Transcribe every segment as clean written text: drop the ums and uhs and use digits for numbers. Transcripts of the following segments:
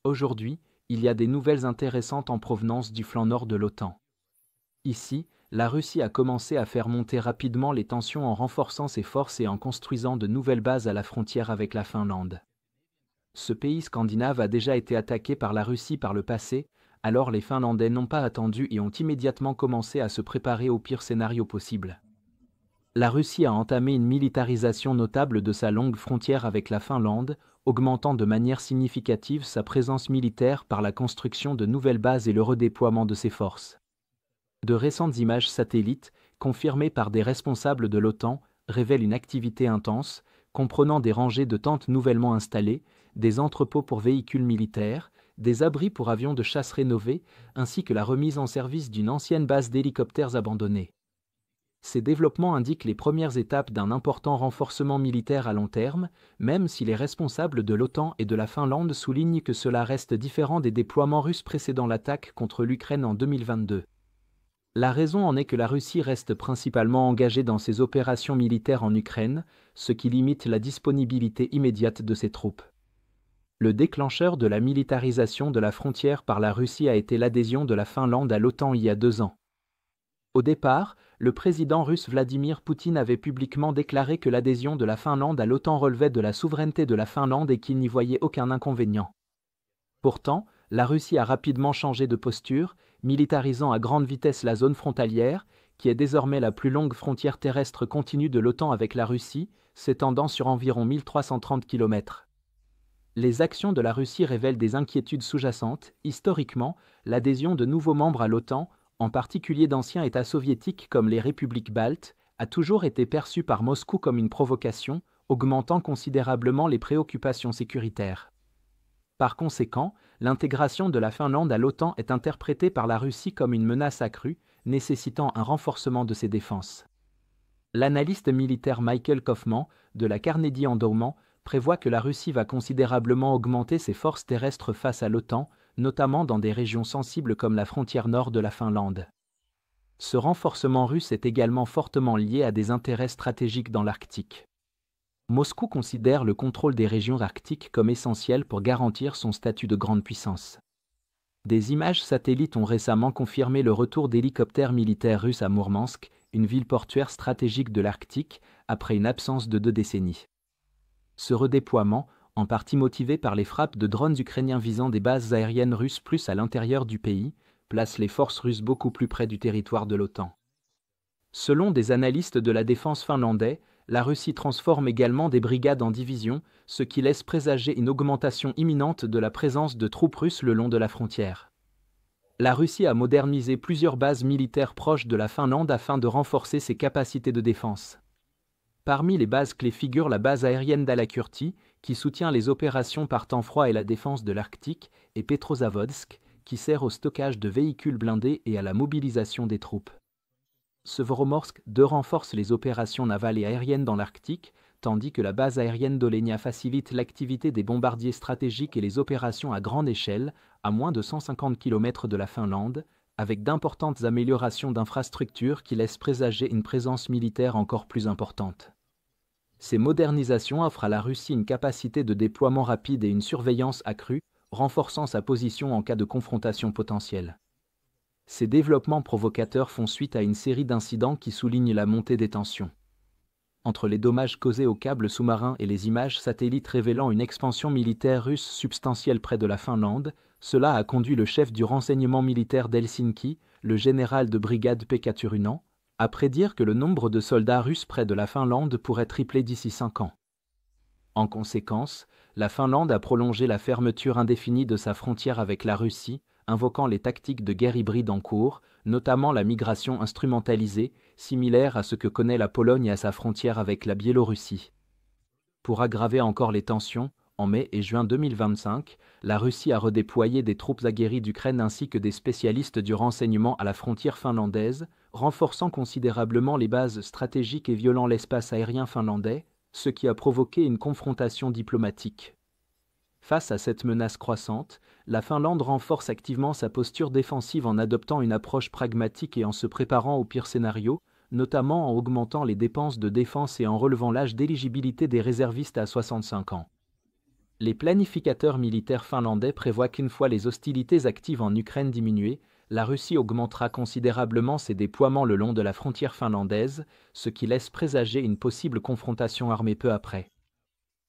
Aujourd'hui, il y a des nouvelles intéressantes en provenance du flanc nord de l'OTAN. Ici, la Russie a commencé à faire monter rapidement les tensions en renforçant ses forces et en construisant de nouvelles bases à la frontière avec la Finlande. Ce pays scandinave a déjà été attaqué par la Russie par le passé, alors les Finlandais n'ont pas attendu et ont immédiatement commencé à se préparer au pire scénario possible. La Russie a entamé une militarisation notable de sa longue frontière avec la Finlande, augmentant de manière significative sa présence militaire par la construction de nouvelles bases et le redéploiement de ses forces. De récentes images satellites, confirmées par des responsables de l'OTAN, révèlent une activité intense, comprenant des rangées de tentes nouvellement installées, des entrepôts pour véhicules militaires, des abris pour avions de chasse rénovés, ainsi que la remise en service d'une ancienne base d'hélicoptères abandonnée. Ces développements indiquent les premières étapes d'un important renforcement militaire à long terme, même si les responsables de l'OTAN et de la Finlande soulignent que cela reste différent des déploiements russes précédant l'attaque contre l'Ukraine en 2022. La raison en est que la Russie reste principalement engagée dans ses opérations militaires en Ukraine, ce qui limite la disponibilité immédiate de ses troupes. Le déclencheur de la militarisation de la frontière par la Russie a été l'adhésion de la Finlande à l'OTAN il y a 2 ans. Au départ, le président russe Vladimir Poutine avait publiquement déclaré que l'adhésion de la Finlande à l'OTAN relevait de la souveraineté de la Finlande et qu'il n'y voyait aucun inconvénient. Pourtant, la Russie a rapidement changé de posture, militarisant à grande vitesse la zone frontalière, qui est désormais la plus longue frontière terrestre continue de l'OTAN avec la Russie, s'étendant sur environ 1330 km. Les actions de la Russie révèlent des inquiétudes sous-jacentes. Historiquement, l'adhésion de nouveaux membres à l'OTAN, en particulier d'anciens États soviétiques comme les républiques baltes, a toujours été perçue par Moscou comme une provocation, augmentant considérablement les préoccupations sécuritaires. Par conséquent, l'intégration de la Finlande à l'OTAN est interprétée par la Russie comme une menace accrue, nécessitant un renforcement de ses défenses. L'analyste militaire Michael Kaufman, de la Carnegie Endowment, prévoit que la Russie va considérablement augmenter ses forces terrestres face à l'OTAN, notamment dans des régions sensibles comme la frontière nord de la Finlande. Ce renforcement russe est également fortement lié à des intérêts stratégiques dans l'Arctique. Moscou considère le contrôle des régions arctiques comme essentiel pour garantir son statut de grande puissance. Des images satellites ont récemment confirmé le retour d'hélicoptères militaires russes à Mourmansk, une ville portuaire stratégique de l'Arctique, après une absence de 2 décennies. Ce redéploiement, en partie motivé par les frappes de drones ukrainiens visant des bases aériennes russes plus à l'intérieur du pays, place les forces russes beaucoup plus près du territoire de l'OTAN. Selon des analystes de la défense finlandais, la Russie transforme également des brigades en divisions, ce qui laisse présager une augmentation imminente de la présence de troupes russes le long de la frontière. La Russie a modernisé plusieurs bases militaires proches de la Finlande afin de renforcer ses capacités de défense. Parmi les bases clés figure la base aérienne d'Alakurti, qui soutient les opérations par temps froid et la défense de l'Arctique, et Petrozavodsk, qui sert au stockage de véhicules blindés et à la mobilisation des troupes. Severomorsk 2 renforce les opérations navales et aériennes dans l'Arctique, tandis que la base aérienne d'Olenia facilite l'activité des bombardiers stratégiques et les opérations à grande échelle, à moins de 150 km de la Finlande, avec d'importantes améliorations d'infrastructures qui laissent présager une présence militaire encore plus importante. Ces modernisations offrent à la Russie une capacité de déploiement rapide et une surveillance accrue, renforçant sa position en cas de confrontation potentielle. Ces développements provocateurs font suite à une série d'incidents qui soulignent la montée des tensions. Entre les dommages causés aux câbles sous-marins et les images satellites révélant une expansion militaire russe substantielle près de la Finlande, cela a conduit le chef du renseignement militaire d'Helsinki, le général de brigade Pekka Turunen, à prédire que le nombre de soldats russes près de la Finlande pourrait tripler d'ici 5 ans. En conséquence, la Finlande a prolongé la fermeture indéfinie de sa frontière avec la Russie, invoquant les tactiques de guerre hybride en cours, notamment la migration instrumentalisée, similaire à ce que connaît la Pologne à sa frontière avec la Biélorussie. Pour aggraver encore les tensions, en mai et juin 2025, la Russie a redéployé des troupes aguerries d'Ukraine ainsi que des spécialistes du renseignement à la frontière finlandaise, renforçant considérablement les bases stratégiques et violant l'espace aérien finlandais, ce qui a provoqué une confrontation diplomatique. Face à cette menace croissante, la Finlande renforce activement sa posture défensive en adoptant une approche pragmatique et en se préparant au pire scénario, notamment en augmentant les dépenses de défense et en relevant l'âge d'éligibilité des réservistes à 65 ans. Les planificateurs militaires finlandais prévoient qu'une fois les hostilités actives en Ukraine diminuées, la Russie augmentera considérablement ses déploiements le long de la frontière finlandaise, ce qui laisse présager une possible confrontation armée peu après.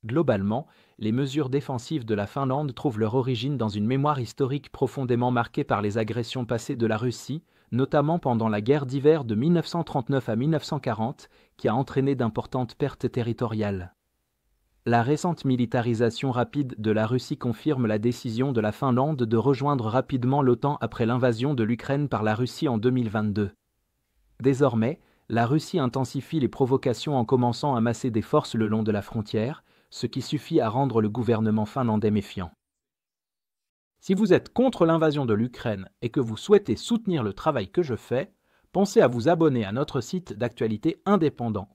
Globalement, les mesures défensives de la Finlande trouvent leur origine dans une mémoire historique profondément marquée par les agressions passées de la Russie, notamment pendant la guerre d'hiver de 1939 à 1940, qui a entraîné d'importantes pertes territoriales. La récente militarisation rapide de la Russie confirme la décision de la Finlande de rejoindre rapidement l'OTAN après l'invasion de l'Ukraine par la Russie en 2022. Désormais, la Russie intensifie les provocations en commençant à masser des forces le long de la frontière, ce qui suffit à rendre le gouvernement finlandais méfiant. Si vous êtes contre l'invasion de l'Ukraine et que vous souhaitez soutenir le travail que je fais, pensez à vous abonner à notre site d'actualité indépendant.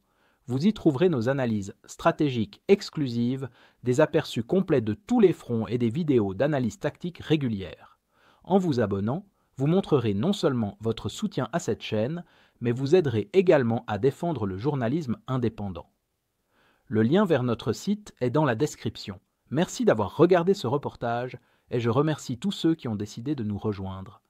Vous y trouverez nos analyses stratégiques exclusives, des aperçus complets de tous les fronts et des vidéos d'analyse tactique régulières. En vous abonnant, vous montrerez non seulement votre soutien à cette chaîne, mais vous aiderez également à défendre le journalisme indépendant. Le lien vers notre site est dans la description. Merci d'avoir regardé ce reportage et je remercie tous ceux qui ont décidé de nous rejoindre.